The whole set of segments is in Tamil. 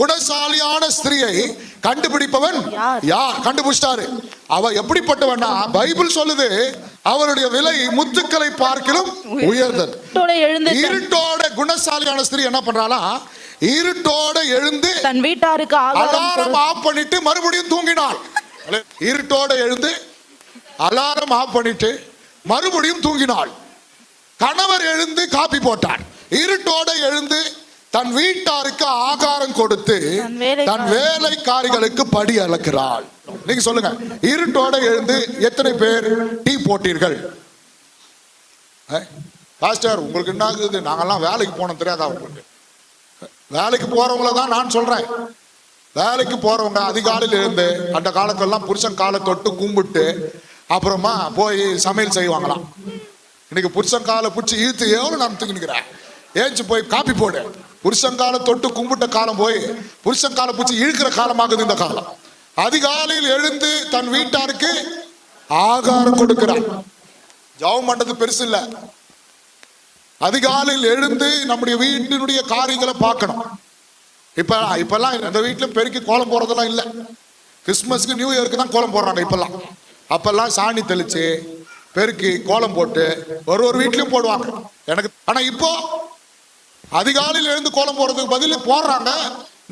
குணசாலியான ஸ்திரியை கண்டுபிடிப்பவன் யார்? கண்டுபிடிச்சிட்டாரு. அவ எப்படிப்பட்டவனா பைபிள் சொல்லுது, அவருடைய விலை முத்துக்களை பார்க்கிலும் உயர்ந்தது. இருட்டோட குணசாலியான ஸ்திரீ என்ன பண்றாளா, இருட்டோட எழுந்து தன் வீட்டாருக்கு அலாரம் ஆஃப் பண்ணிட்டு மறுபடியும் தூங்கினாள். இருட்டோட எழுந்து அலாரம் ஆஃப் பண்ணிட்டு மறுபடியும் தூங்கினாள். கணவர் எழுந்து காப்பி போட்டார். இருட்டோட எழுந்து தன் வீட்டாருக்கு ஆகாரம் கொடுத்து தன் வேலைக்காரிகளுக்கு படி அளக்கிறாள். நீங்க சொல்லுங்க, இருட்டோட எழுந்து எத்தனை பேர் டீ போட்டீர்கள்? பாஸ்டர் உங்களுக்கு என்ன ஆகுது, நாங்கெல்லாம் வேலைக்கு போனோம் தெரியாதா உங்களுக்கு? வேலைக்கு போறவங்கள தான் நான் சொல்றேன். வேலைக்கு போறவங்க அதிகாலையில் இருந்து, அந்த காலத்தெல்லாம் புருஷன் காலை தொட்டு கும்பிட்டு அப்புறமா போய் சமையல் செய்வாங்களாம். இன்னைக்கு புருஷன் காலை பிடிச்சி இழுத்து எவ்வளவு நான் தூங்கிக்கிறேன், ஏஞ்சி போய் காப்பி போடு. புருஷன் காலை தொட்டு கும்பிட்ட காலம் போய் புருஷன் காலை பிடிச்சி இழுக்கிற காலமாகுது இந்த காலம். அதிகாலையில் எழுந்து தன் வீட்டாருக்கு ஆகாரம் கொடுக்கிறார். ஜெபம் பண்றது பெருசு இல்ல, அதிகாலையில் எழுந்து நம்முடைய வீட்டினுடைய காரியங்களை பார்க்கணும். இப்பெல்லாம் இந்த வீட்டுல பெருக்கி கோலம் போறதெல்லாம் இல்லை. கிறிஸ்துமஸ்க்கு நியூ இயருக்கு தான் கோலம் போடுறாங்க இப்பெல்லாம். அப்பெல்லாம் சாணி தெளிச்சு பெருக்கி கோலம் போட்டு ஒரு வீட்லயும் போடுவாங்க எனக்கு. ஆனா இப்போ அதிகாலையில் எழுந்து கோலம் போடுறதுக்கு பதில் போடுறாங்க,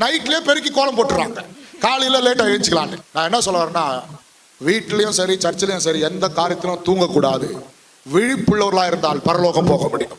நைட்லயே பெருக்கி கோலம் போட்டுறாங்க, காலையில லேட்டா எழுச்சிக்கலான்னு. நான் என்ன சொல்ல வரேன்னா, வீட்லயும் சரி சர்ச்சிலையும் சரி எந்த காரியத்திலும் தூங்கக்கூடாது. விழிப்புள்ளவர்களா இருந்தால் பரலோகம் போக முடியும்.